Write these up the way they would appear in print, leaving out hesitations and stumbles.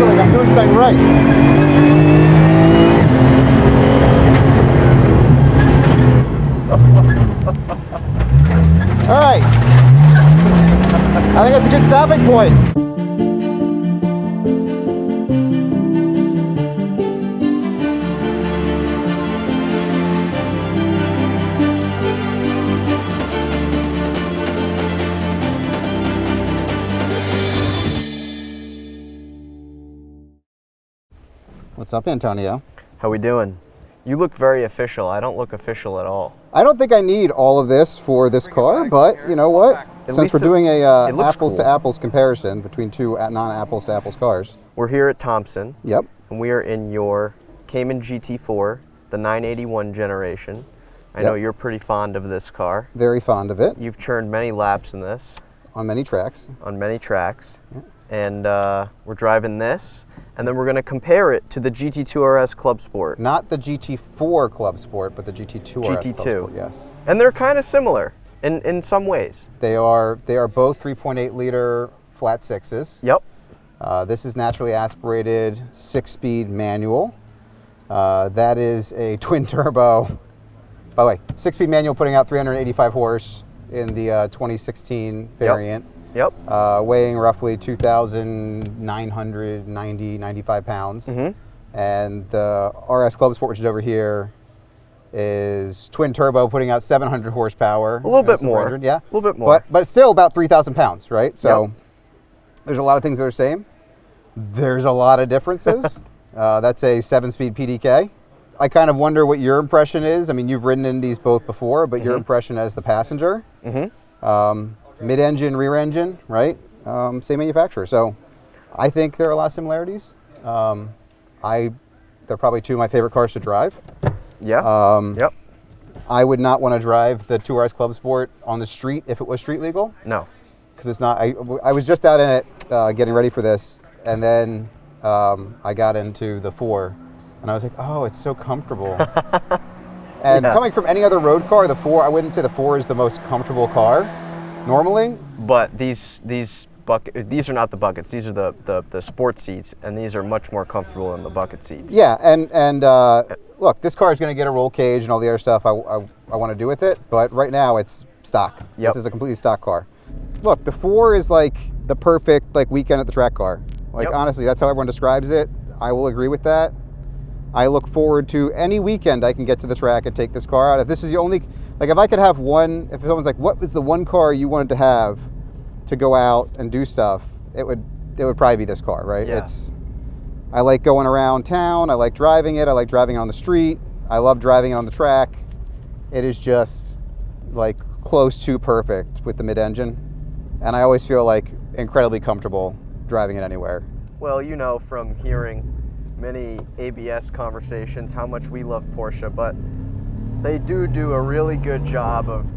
feel like I'm doing something right. All right. I think that's a good stopping point. What's up, Antonio? How we doing? You look very official. I don't look official at all. I don't think I need all of this for this car, but you know what? Since we're doing a apples to apples comparison between two non-apples to apples cars. We're here at Thompson. Yep. And we are in your Cayman GT4, the 981 generation. I know you're pretty fond of this car. Very fond of it. You've churned many laps in this. On many tracks. On many tracks. Yep. And we're driving this, and then we're going to compare it to the GT2 RS Clubsport. Not the GT4 Clubsport, but the GT2 RS Clubsport, yes. And they're kind of similar in some ways. They are both 3.8 liter flat sixes. Yep. This is naturally aspirated 6-speed manual. That is a twin turbo. By the way, 6-speed manual putting out 385 horse in the 2016 variant. Yep. Weighing roughly 2,995 pounds. Mm-hmm. And the RS Clubsport, which is over here, is twin turbo, putting out 700 horsepower. A little bit more. Yeah. A little bit more. But it's still about 3,000 pounds, right? So there's a lot of things that are the same. There's a lot of differences. That's a 7-speed PDK. I kind of wonder what your impression is. I mean, you've ridden in these both before, but your impression as the passenger. Mm-hmm. Mid-engine, rear engine, right? Same manufacturer. So I think there are a lot of similarities. They're probably two of my favorite cars to drive. Yeah. Yep. I would not want to drive the 2RS Clubsport on the street if it was street legal. No. Because it's not. I was just out in it getting ready for this, and then I got into the 4, and I was like, oh, it's so comfortable. And coming from any other road car, the 4, I wouldn't say the 4 is the most comfortable car normally. But these are not the buckets. These are the sport seats, and these are much more comfortable than the bucket seats. Yeah, and look, this car is going to get a roll cage and all the other stuff I want to do with it, but right now it's stock. Yep. This is a completely stock car. Look, the 4 is like the perfect weekend at the track car. Honestly, that's how everyone describes it. I will agree with that. I look forward to any weekend I can get to the track and take this car out. If this is the only, if I could have one, if someone's like, what was the one car you wanted to have to go out and do stuff, it would probably be this car, right? Yeah. I like going around town. I like driving it. I like driving it on the street. I love driving it on the track. It is just close to perfect with the mid-engine. And I always feel incredibly comfortable driving it anywhere. Well, you know from hearing many ABS conversations how much we love Porsche, but they do a really good job of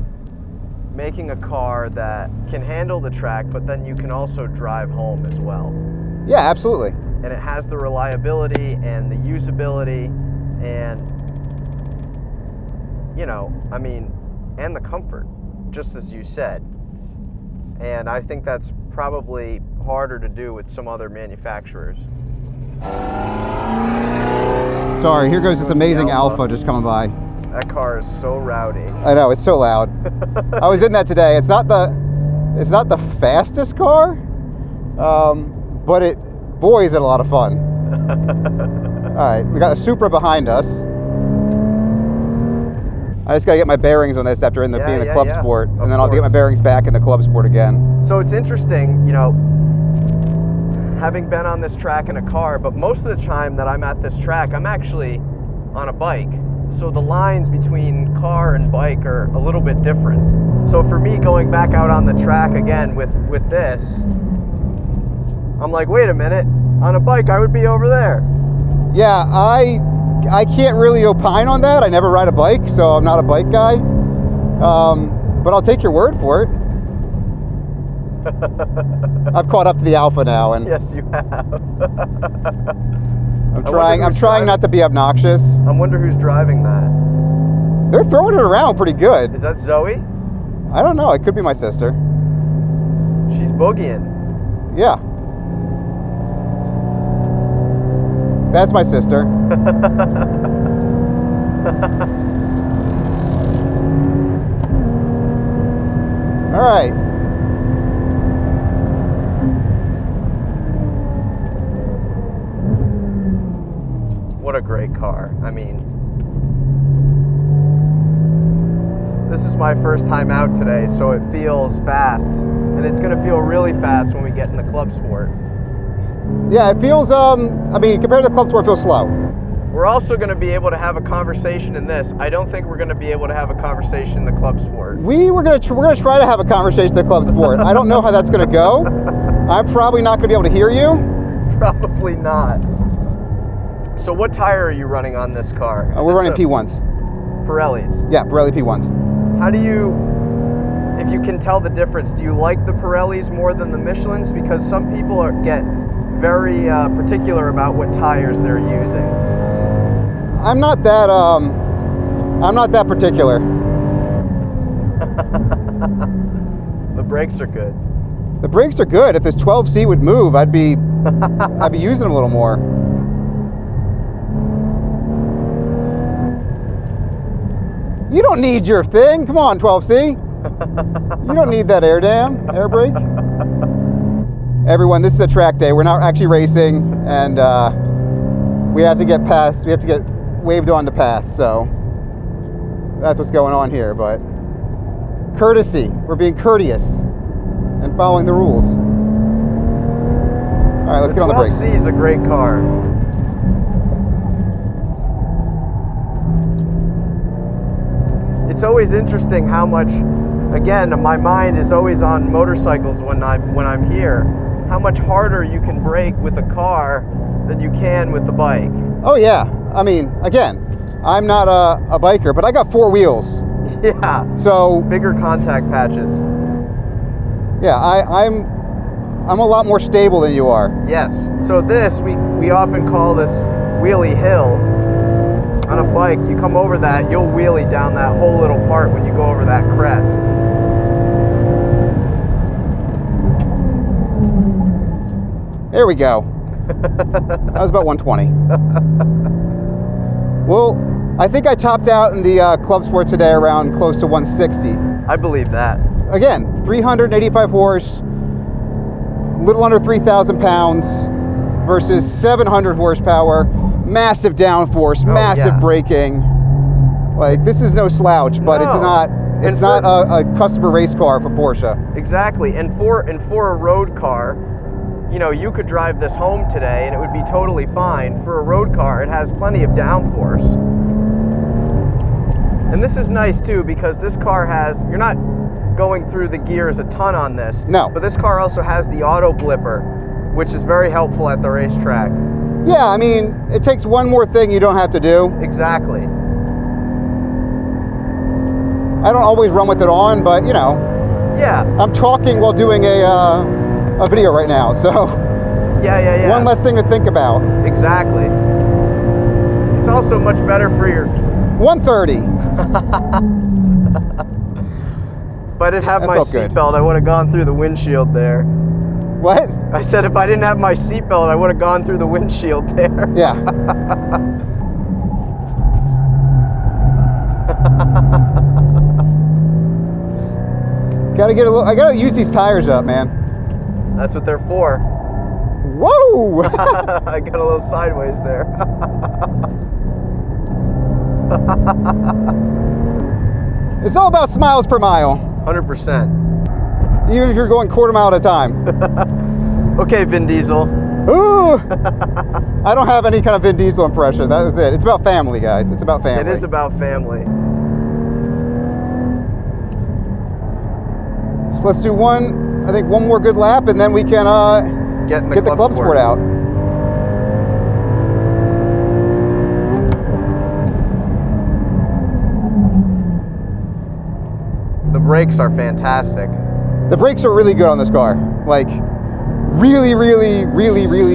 making a car that can handle the track, but then you can also drive home as well. Yeah, absolutely. And it has the reliability and the usability and, and the comfort, just as you said. And I think that's probably harder to do with some other manufacturers. Sorry, here goes this amazing Alpha just coming by. That car is so rowdy. I know, it's so loud. I was in that today. It's not the fastest car, but boy, is it a lot of fun. All right, we got a Supra behind us. I just got to get my bearings on this after being the Clubsport, and then I'll get my bearings back in the Clubsport again. So it's interesting, having been on this track in a car, but most of the time that I'm at this track, I'm actually on a bike. So the lines between car and bike are a little bit different. So for me, going back out on the track again with this, I'm like, wait a minute, on a bike I would be over there. Yeah, I can't really opine on that. I never ride a bike, so I'm not a bike guy. But I'll take your word for it. I've caught up to the Alpha now, and yes, you have. I'm trying not to be obnoxious. I wonder who's driving that. They're throwing it around pretty good. Is that Zoe? I don't know. It could be my sister. She's boogieing. Yeah. That's my sister. All right. What a great car. I mean, this is my first time out today, so it feels fast. And it's going to feel really fast when we get in the Clubsport. Yeah, it feels, I mean, compared to the Clubsport, it feels slow. We're also going to be able to have a conversation in this. I don't think we're going to be able to have a conversation in the Clubsport. We're gonna try to have a conversation in the Clubsport. I don't know how that's gonna go. I'm probably not gonna be able to hear you. Probably not. So what tire are you running on this car? We're running P1s. Pirellis. Yeah, Pirelli P1s. How do you, if you can tell the difference, do you like the Pirellis more than the Michelins? Because some people get very particular about what tires they're using. I'm not that particular. The brakes are good. The brakes are good. If this 12C would move, I'd be using them a little more. You don't need your thing. Come on, 12C. You don't need that air brake. Everyone, this is a track day. We're not actually racing, and we have to get past. We have to get waved on to pass. So that's what's going on here. But courtesy. We're being courteous and following the rules. All right, let's get on the brakes. The 12C is a great car. It's always interesting how much, again, my mind is always on motorcycles when I'm here, how much harder you can brake with a car than you can with a bike. Oh yeah, I mean, again, I'm not a biker, but I got 4 wheels. Yeah, so bigger contact patches. Yeah, I'm a lot more stable than you are. Yes, so this, we often call this wheelie hill. On a bike, you come over that, you'll wheelie down that whole little part when you go over that crest. There we go. That was about 120. Well, I think I topped out in the Clubsport today around close to 160. I believe that. Again, 385 horse, a little under 3,000 pounds versus 700 horsepower. Massive downforce, massive braking. Like, this is no slouch, but it's not a customer race car for Porsche. Exactly, and for a road car, you know, you could drive this home today and it would be totally fine. For a road car, it has plenty of downforce. And this is nice too, because this car has, you're not going through the gears a ton on this. No. But this car also has the auto blipper, which is very helpful at the racetrack. Yeah, I mean, it takes one more thing you don't have to do. Exactly. I don't always run with it on, but you know. Yeah. I'm talking while doing a video right now, so. Yeah. One less thing to think about. Exactly. It's also much better for your 130. If I didn't have my seatbelt, I would have gone through the windshield there. What? I said if I didn't have my seatbelt, I would have gone through the windshield there. Yeah. I gotta use these tires up, man. That's what they're for. Whoa! I got a little sideways there. It's all about smiles per mile. 100%. Even if you're going quarter mile at a time. Okay, Vin Diesel. Ooh! I don't have any kind of Vin Diesel impression. That was it. It's about family, guys. It's about family. It is about family. So let's do one more good lap, and then we can get the Clubsport out. The brakes are fantastic. The brakes are really good on this car. Like, really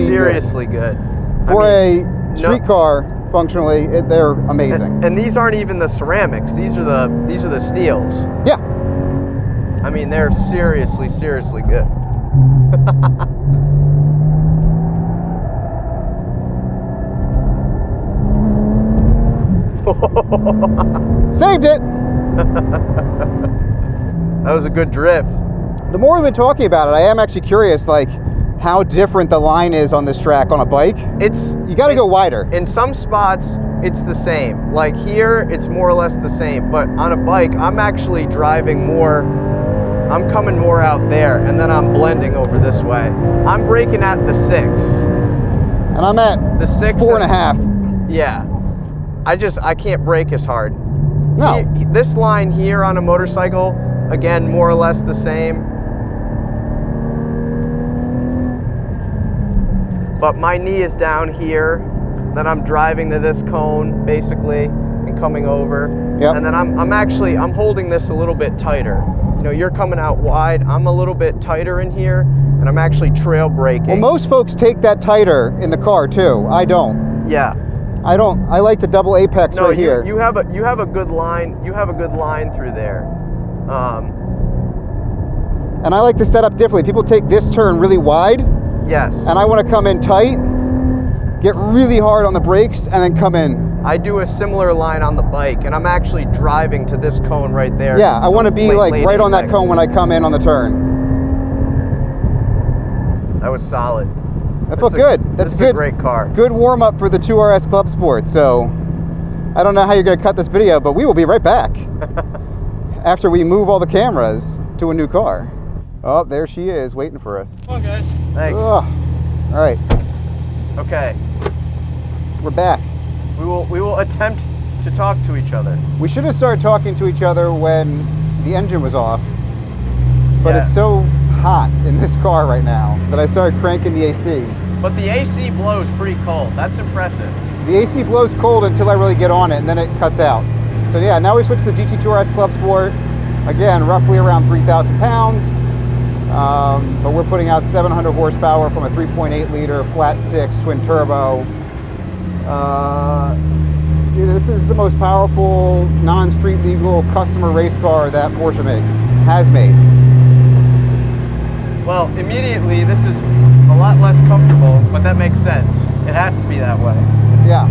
seriously good. For a street car, functionally, they're amazing. And these aren't even the ceramics. These are the steels. Yeah. I mean, they're seriously good. Saved it. That was a good drift. The more we've been talking about it, I am actually curious, like, how different the line is on this track on a bike. You got to go wider. In some spots, it's the same. Like here, it's more or less the same. But on a bike, I'm actually driving more. I'm coming more out there, and then I'm blending over this way. I'm braking at the 6. And I'm at the 6 4.5. Yeah. I can't brake as hard. No. This line here on a motorcycle, again, more or less the same. But my knee is down here. Then I'm driving to this cone, basically, and coming over. Yep. And then I'm holding this a little bit tighter. You know, you're coming out wide. I'm a little bit tighter in here, and I'm actually trail braking. Well, most folks take that tighter in the car too. I don't. Yeah. I don't. I like the double apex right here. You have a good line. You have a good line through there. And I like to set up differently. People take this turn really wide. Yes. And I want to come in tight, get really hard on the brakes, and then come in. I do a similar line on the bike, and I'm actually driving to this cone right there. Yeah, I want to be like right on that cone when I come in on the turn. That was solid. That felt good. This is a great car. Good warm up for the 2 RS Clubsport. So I don't know how you're going to cut this video, but we will be right back after we move all the cameras to a new car. Oh, there she is, waiting for us. Come on, guys. Thanks. All right. Okay. We're back. We will attempt to talk to each other. We should have started talking to each other when the engine was off, but Yeah. it's so hot in this car right now that I started cranking the AC. But the AC blows pretty cold. That's impressive. The AC blows cold until I really get on it, and then it cuts out. So yeah, now we switch to the GT2 RS Clubsport. Again, roughly around 3,000 pounds. But we're putting out 700 horsepower from a 3.8 liter flat 6 twin turbo. This is the most powerful non-street legal customer race car that Porsche has made. Well, immediately this is a lot less comfortable, but that makes sense. It has to be that way. Yeah.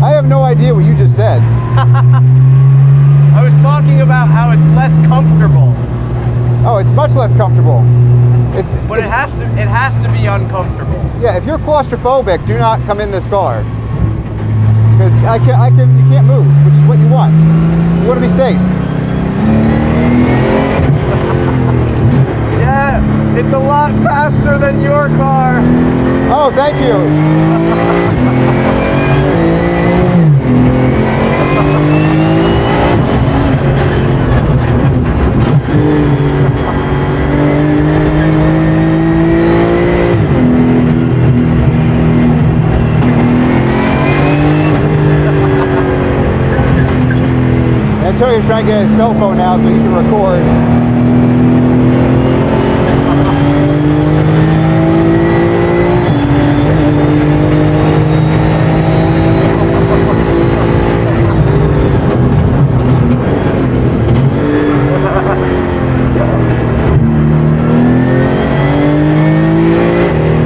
I have no idea what you just said. I was talking about how it's less comfortable. Oh, it's much less comfortable. But it has to be uncomfortable. Yeah, if you're claustrophobic, do not come in this car. Because you can't move, which is what you want. You want to be safe. Yeah, it's a lot faster than your car. Oh, thank you. Antonio's trying to get his cell phone out so he can record.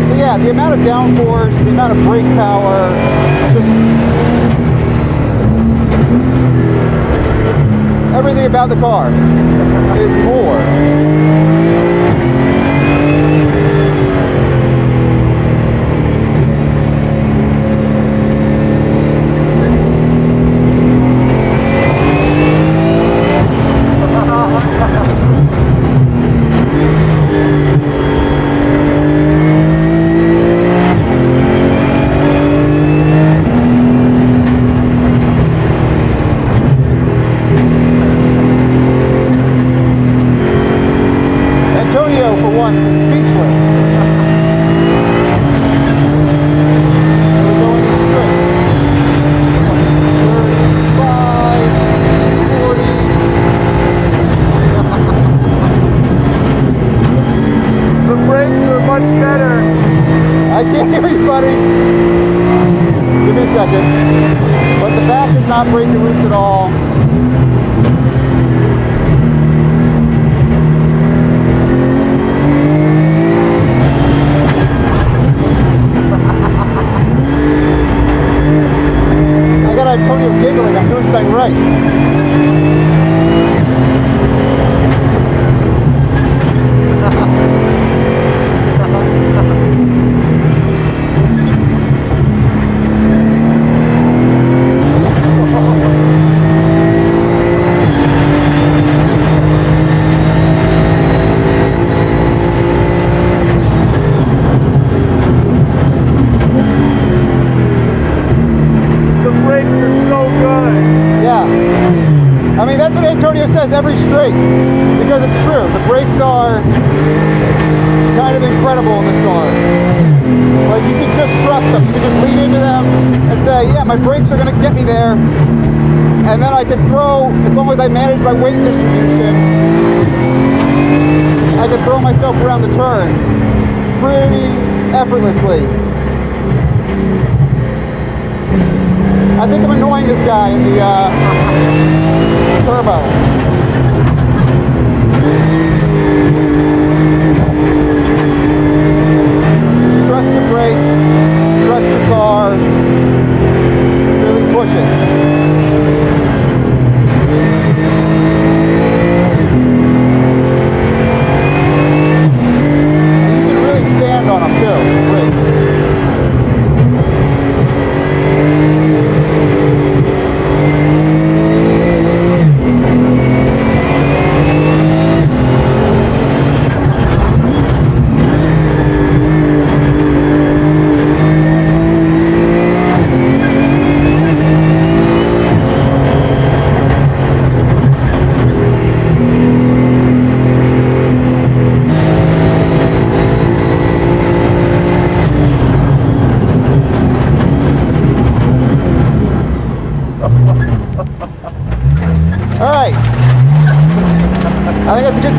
So yeah, the amount of downforce, the amount of brake power, just everything about the car is more. But the back is not breaking loose at all. I got Antonio has every straight, because it's true. The brakes are kind of incredible in this car. Like, you can just trust them. You can just lean into them and say, yeah, my brakes are going to get me there. And then I can throw, as long as I manage my weight distribution, I can throw myself around the turn pretty effortlessly. I think I'm annoying this guy in the turbo. Just trust your brakes, trust your car, really push it. And you can really stand on them too, brakes.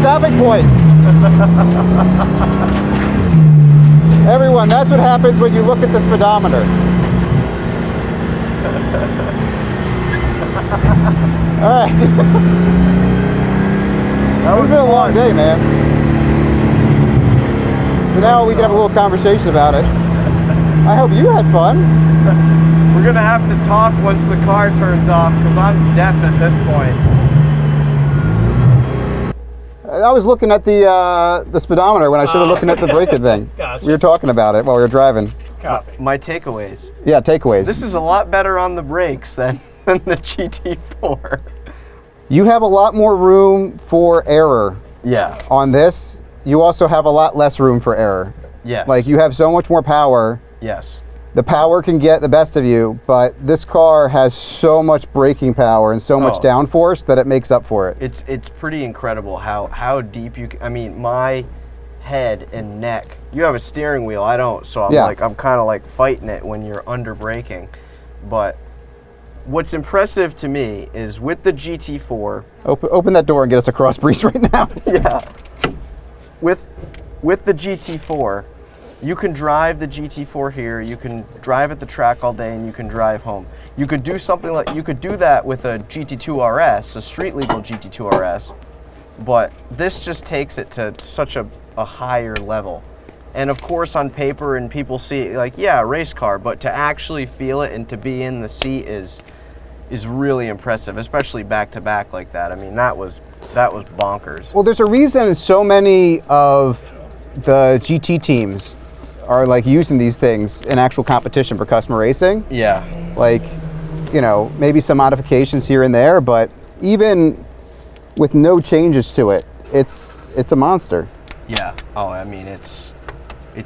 Stopping point. Everyone, that's what happens when you look at the speedometer. All right. That was been a long day, man. So now we can have a little conversation about it. I hope you had fun. We're gonna have to talk once the car turns off because I'm deaf at this point. I was looking at the speedometer when I should have looking at the braking thing. Gotcha. We were talking about it while we were driving. Copy. My takeaways. Yeah, takeaways. This is a lot better on the brakes than the GT4. You have a lot more room for error. Yeah. On this, you also have a lot less room for error. Yes. Like, you have so much more power. Yes. The power can get the best of you, but this car has so much braking power and so much downforce that it makes up for it. It's pretty incredible how deep you can, I mean, my head and neck, you have a steering wheel, I don't, so I'm kind of like fighting it when you're under braking. But what's impressive to me is with the GT4, open that door and get us a cross breeze right now. Yeah. With the GT4, you can drive the GT4 here, you can drive at the track all day, and you can drive home. You could do something like, you could do that with a GT2 RS, a street legal GT2 RS, but this just takes it to such a higher level. And of course on paper and people see it like, yeah, a race car, but to actually feel it and to be in the seat is really impressive, especially back to back like that. I mean, that was bonkers. Well, there's a reason so many of the GT teams are like using these things in actual competition for customer racing. Yeah. Like, you know, maybe some modifications here and there, but even with no changes to it, it's a monster. Yeah. Oh, I mean, it's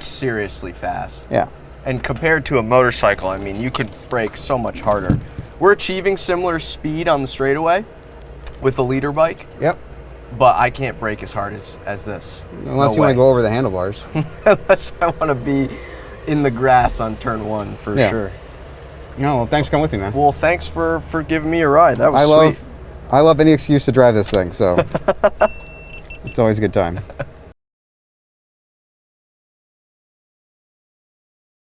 seriously fast. Yeah. And compared to a motorcycle, I mean, you could brake so much harder. We're achieving similar speed on the straightaway with a leader bike. Yep. But I can't brake as hard as this. Unless you want to go over the handlebars. Unless I want to be in the grass on turn 1 for sure. No, well, thanks for coming with me, man. Well, thanks for giving me a ride. That was sweet. I love any excuse to drive this thing, so it's always a good time.